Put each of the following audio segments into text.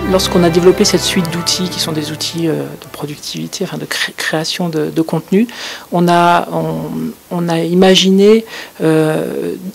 Lorsqu'on a développé cette suite d'outils qui sont des outils de productivité, enfin de création de contenu, on a imaginé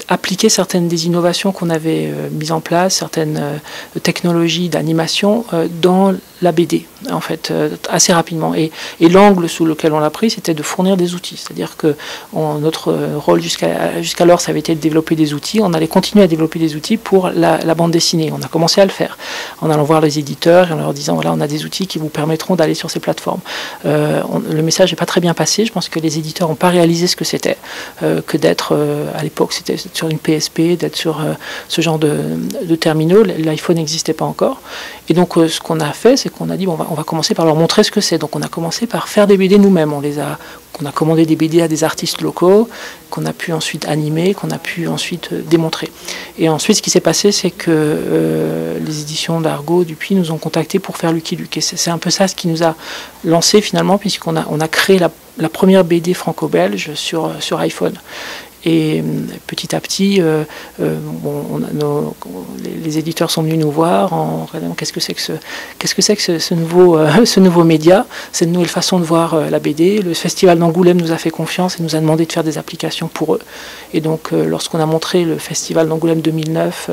appliquer certaines des innovations qu'on avait mises en place, certaines technologies d'animation dans la BD, en fait, assez rapidement. Et l'angle sous lequel on l'a pris, c'était de fournir des outils. C'est-à-dire que notre rôle jusqu'alors, ça avait été de développer des outils. On allait continuer à développer des outils pour la bande dessinée. On a commencé à le faire en allant voir les éditeurs et en leur disant, voilà, on a des outils qui vous permettront d'aller sur ces plateformes. Le message n'est pas très bien passé. Je pense que les éditeurs n'ont pas réalisé ce que c'était, que d'être, à l'époque, c'était sur une PSP, d'être sur ce genre de terminaux. L'iPhone n'existait pas encore. Et donc, ce qu'on a fait, c'est qu'on a dit, bon, on va commencer par leur montrer ce que c'est. Donc, on a commencé par faire des BD nous-mêmes. On a commandé des BD à des artistes locaux, qu'on a pu ensuite animer, qu'on a pu ensuite démontrer. Et ensuite, ce qui s'est passé, c'est que les éditions d'Argo, Dupuis, nous ont contactés pour faire Lucky Luke. Et c'est un peu ça ce qui nous a lancé finalement, puisqu'on a créé la première BD franco-belge sur iPhone. Et petit à petit, les éditeurs sont venus nous voir en regardant qu'est-ce que c'est que ce nouveau média, cette nouvelle façon de voir la BD. Le festival d'Angoulême nous a fait confiance et nous a demandé de faire des applications pour eux. Et donc, lorsqu'on a montré le festival d'Angoulême 2009,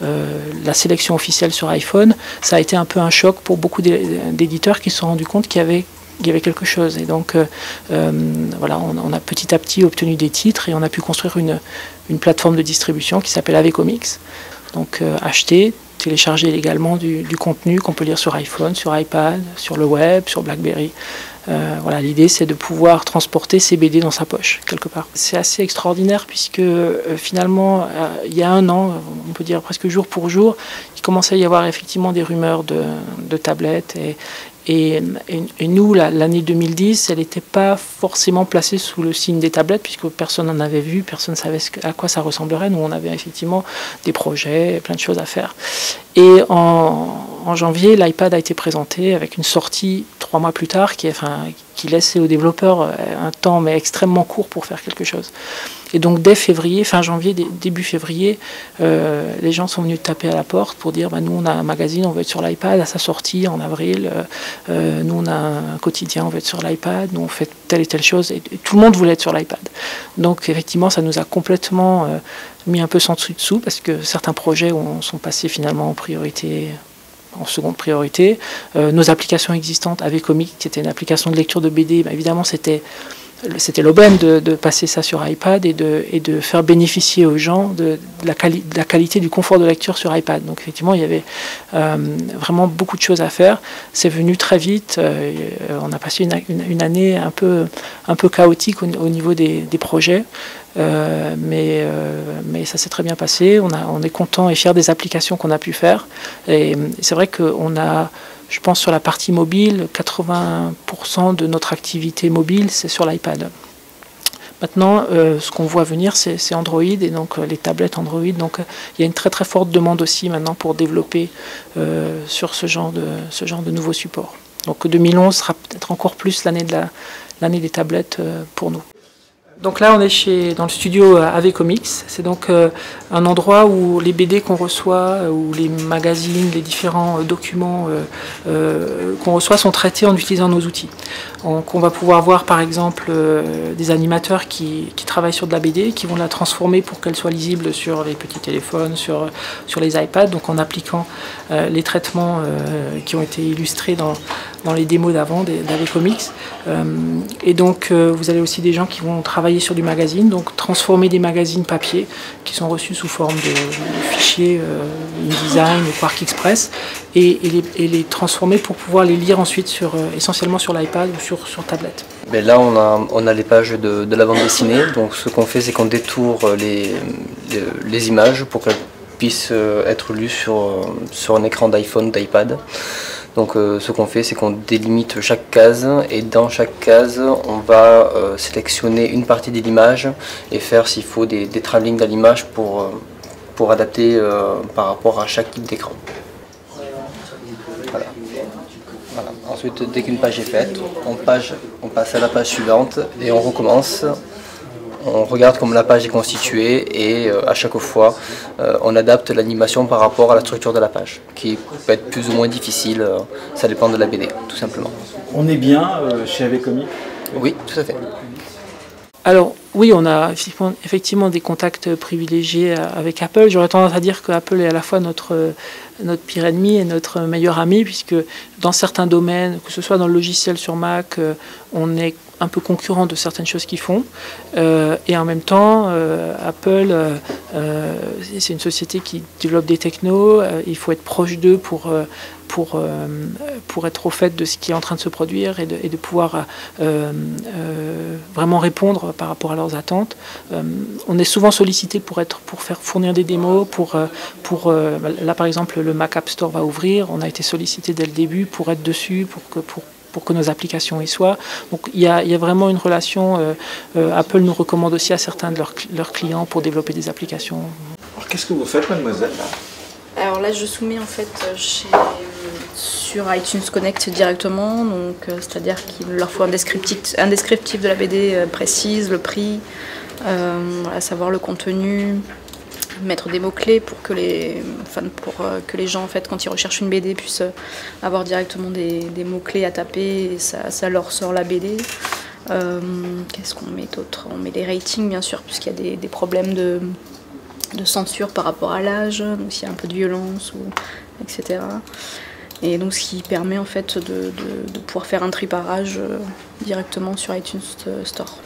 la sélection officielle sur iPhone, ça a été un peu un choc pour beaucoup d'éditeurs qui se sont rendus compte qu'il y avait quelque chose. Et donc, voilà, on a petit à petit obtenu des titres et on a pu construire une plateforme de distribution qui s'appelle AV Comics. Donc, acheter, télécharger légalement du contenu qu'on peut lire sur iPhone, sur iPad, sur le web, sur BlackBerry. Voilà, l'idée, c'est de pouvoir transporter ces BD dans sa poche, quelque part. C'est assez extraordinaire puisque finalement, il y a un an, on peut dire presque jour pour jour, il commençait à y avoir effectivement des rumeurs de tablettes. Et nous, l'année 2010, elle n'était pas forcément placée sous le signe des tablettes, puisque personne n'en avait vu, personne ne savait à quoi ça ressemblerait. Nous, on avait effectivement des projets, plein de choses à faire. Et en janvier, l'iPad a été présenté avec une sortie 3 mois plus tard qui laissait aux développeurs un temps mais extrêmement court pour faire quelque chose. Et donc dès février, fin janvier, début février, les gens sont venus taper à la porte pour dire nous on a un magazine, on veut être sur l'iPad à sa sortie en avril, nous on a un quotidien, on veut être sur l'iPad, nous on fait telle et telle chose, et tout le monde voulait être sur l'iPad. Donc effectivement ça nous a complètement mis un peu sans dessous parce que certains projets sont passés finalement en priorité, en seconde priorité. Nos applications existantes, AV Comics, qui était une application de lecture de BD, évidemment c'était l'aubaine de passer ça sur iPad et de faire bénéficier aux gens de la qualité du confort de lecture sur iPad. Donc effectivement, il y avait vraiment beaucoup de choses à faire. C'est venu très vite. On a passé une année un peu chaotique au niveau des projets. Mais ça s'est très bien passé. On est content et fier des applications qu'on a pu faire. Et c'est vrai qu'on a, je pense, sur la partie mobile, 80% de notre activité mobile, c'est sur l'iPad. Maintenant, ce qu'on voit venir, c'est Android et donc les tablettes Android. Donc, il y a une très très forte demande aussi maintenant pour développer sur ce genre de nouveaux supports. Donc 2011 sera peut-être encore plus l'année des tablettes pour nous. Donc là, on est dans le studio AV Comics. C'est donc un endroit où les BD qu'on reçoit, où les magazines, les différents documents qu'on reçoit sont traités en utilisant nos outils. Donc on va pouvoir voir par exemple des animateurs qui travaillent sur de la BD, qui vont la transformer pour qu'elle soit lisible sur les petits téléphones, sur les iPads, donc en appliquant les traitements qui ont été illustrés dans les démos d'avant d'AV Comics. Et donc vous avez aussi des gens qui vont travailler sur du magazine, donc transformer des magazines papier qui sont reçus sous forme de fichiers InDesign ou Quark Express et les transformer pour pouvoir les lire ensuite essentiellement sur l'iPad ou sur tablette. Mais là on a les pages de la bande dessinée, donc ce qu'on fait c'est qu'on détourne les images pour qu'elles puissent être lues sur un écran d'iPhone, d'iPad. Donc ce qu'on fait, c'est qu'on délimite chaque case et dans chaque case, on va sélectionner une partie de l'image et faire s'il faut des travelling de l'image pour adapter par rapport à chaque type d'écran. Voilà. Voilà. Ensuite, dès qu'une page est faite, on passe à la page suivante et on recommence. On regarde comment la page est constituée et à chaque fois, on adapte l'animation par rapport à la structure de la page, qui peut être plus ou moins difficile, ça dépend de la BD, tout simplement. On est bien chez AV Comics? Oui, tout à fait. Alors oui, on a effectivement des contacts privilégiés avec Apple. J'aurais tendance à dire que Apple est à la fois notre pire ennemi et notre meilleur ami, puisque dans certains domaines, que ce soit dans le logiciel sur Mac, on est un peu concurrent de certaines choses qu'ils font. Et en même temps, Apple, c'est une société qui développe des technos. Il faut être proche d'eux pour être au fait de ce qui est en train de se produire et de pouvoir vraiment répondre par rapport à leurs attentes. On est souvent sollicité pour faire fournir des démos, là par exemple le Mac App Store va ouvrir, on a été sollicité dès le début pour être dessus, pour que nos applications y soient. Donc il y a vraiment une relation. Apple nous recommande aussi à certains de leurs clients pour développer des applications. Alors qu'est-ce que vous faites, mademoiselle, là? Alors là, je soumets en fait sur iTunes Connect directement, donc c'est-à-dire qu'il leur faut un descriptif de la BD précise, le prix, à savoir le contenu, mettre des mots-clés pour que les gens en fait, quand ils recherchent une BD, puissent avoir directement des mots-clés à taper et ça leur sort la BD. Qu'est-ce qu'on met d'autre? On met les ratings bien sûr, puisqu'il y a des problèmes de censure par rapport à l'âge, donc s'il y a un peu de violence, etc. Et donc ce qui permet en fait de pouvoir faire un tri par âge directement sur iTunes Store.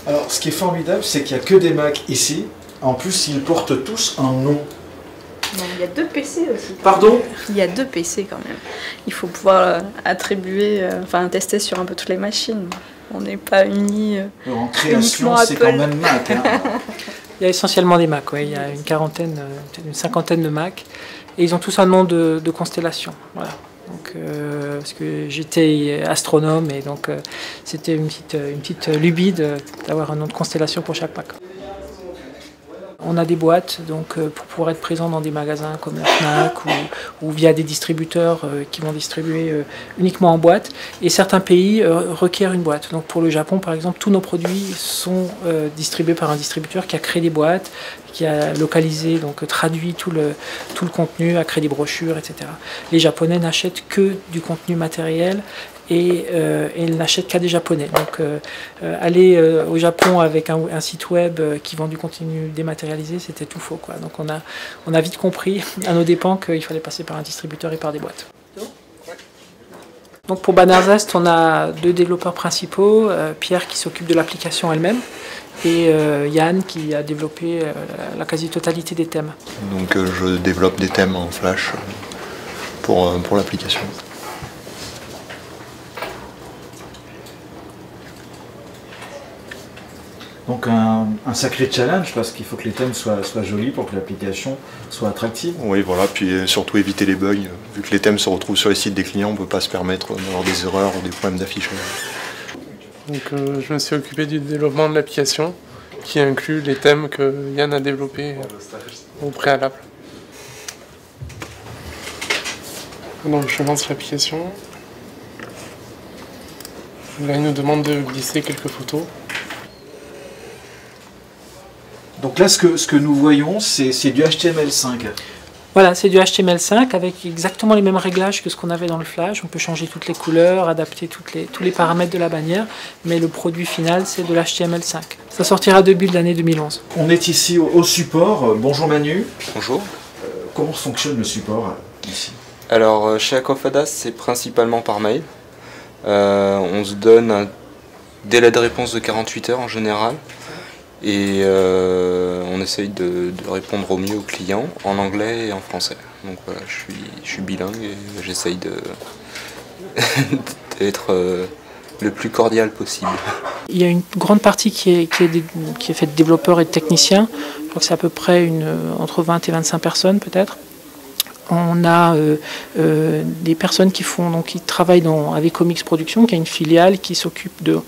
Alors ce qui est formidable, c'est qu'il n'y a que des Mac ici. En plus, ils portent tous un nom. Non, il y a 2 PC aussi. Pardon? Il y a 2 PC quand même. Il faut pouvoir attribuer, tester sur un peu toutes les machines. On n'est pas unis. En création, c'est quand même Mac. Hein. Il y a essentiellement des Mac, ouais. Il y a une quarantaine, peut-être une cinquantaine de Mac, et ils ont tous un nom de constellation. Voilà. Donc, parce que j'étais astronome, et donc c'était une petite lubie d'avoir un nom de constellation pour chaque Mac. On a des boîtes donc, pour pouvoir être présent dans des magasins comme la Fnac ou via des distributeurs qui vont distribuer uniquement en boîte. Et certains pays requièrent une boîte. Donc pour le Japon, par exemple, tous nos produits sont distribués par un distributeur qui a créé des boîtes, qui a localisé, donc traduit tout le contenu, a créé des brochures, etc. Les Japonais n'achètent que du contenu matériel et ils n'achètent qu'à des Japonais. Donc aller au Japon avec un site web qui vend du contenu dématérialisé, c'était tout faux, quoi. Donc on a vite compris à nos dépens qu'il fallait passer par un distributeur et par des boîtes. Donc pour Bannerzest, on a 2 développeurs principaux, Pierre qui s'occupe de l'application elle-même, et Yann qui a développé la quasi-totalité des thèmes. Donc je développe des thèmes en Flash pour l'application. Donc un sacré challenge, parce qu'il faut que les thèmes soient jolis pour que l'application soit attractive. Oui, voilà, puis surtout éviter les bugs. Vu que les thèmes se retrouvent sur les sites des clients, on ne peut pas se permettre d'avoir des erreurs ou des problèmes d'affichage. Donc je me suis occupé du développement de l'application, qui inclut les thèmes que Yann a développés au préalable. Donc je lance l'application. Là il nous demande de glisser quelques photos. Donc là, ce que nous voyons, c'est du HTML5. Voilà, c'est du HTML5 avec exactement les mêmes réglages que ce qu'on avait dans le Flash. On peut changer toutes les couleurs, adapter tous les paramètres de la bannière, mais le produit final, c'est de l'HTML5. Ça sortira début de l'année 2011. On est ici au support. Bonjour Manu. Bonjour. Comment fonctionne le support ici? Alors chez Aquafadas, c'est principalement par mail. On se donne un délai de réponse de 48 heures en général. Et on essaye de répondre au mieux aux clients en anglais et en français. Donc voilà, je suis bilingue et j'essaye d'être le plus cordial possible. Il y a une grande partie qui est faite de développeurs et de techniciens. Je crois que c'est à peu près entre 20 et 25 personnes peut-être. On a des personnes qui travaillent dans AV Comics Production, qui a une filiale qui s'occupe de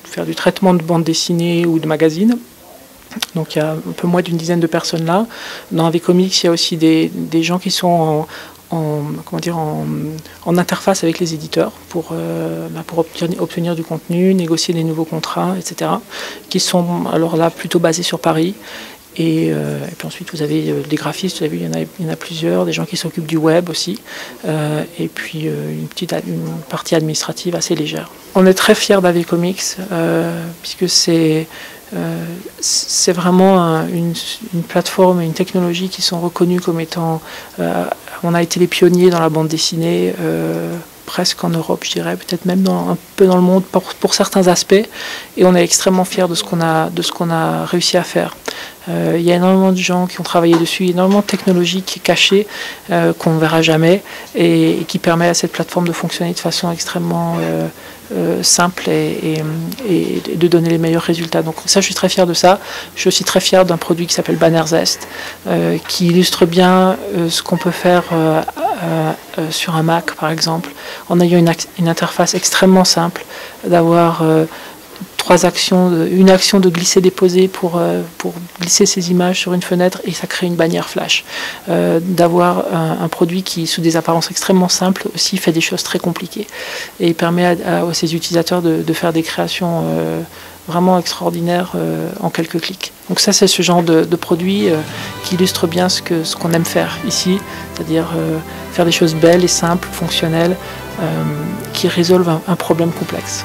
faire du traitement de bandes dessinées ou de magazines. Donc il y a un peu moins d'une dizaine de personnes là. Dans AV Comics, il y a aussi des gens qui sont en interface avec les éditeurs pour obtenir du contenu, négocier des nouveaux contrats, etc. qui sont alors là plutôt basés sur Paris. Et puis ensuite vous avez des graphistes, vous avez vu, il y en a plusieurs, des gens qui s'occupent du web aussi, et puis une partie administrative assez légère. On est très fiers d'AV Comics, puisque c'est vraiment une plateforme et une technologie qui sont reconnues comme étant... on a été les pionniers dans la bande dessinée, presque en Europe, je dirais, peut-être même un peu dans le monde pour certains aspects, et on est extrêmement fiers de ce qu'on a réussi à faire. Il y a énormément de gens qui ont travaillé dessus, énormément de technologies qui est cachée, qu'on ne verra jamais, et qui permet à cette plateforme de fonctionner de façon extrêmement simple et de donner les meilleurs résultats. Donc ça, je suis très fier de ça. Je suis aussi très fier d'un produit qui s'appelle Banner Zest, qui illustre bien ce qu'on peut faire sur un Mac, par exemple, en ayant une interface extrêmement simple, d'avoir une action de glisser-déposer pour glisser ces images sur une fenêtre, et ça crée une bannière flash. D'avoir un produit qui, sous des apparences extrêmement simples, aussi fait des choses très compliquées. Et il permet à ses utilisateurs de faire des créations vraiment extraordinaires en quelques clics. Donc ça, c'est ce genre de produit qui illustre bien ce qu'on aime faire ici, c'est-à-dire faire des choses belles et simples, fonctionnelles, qui résolvent un problème complexe.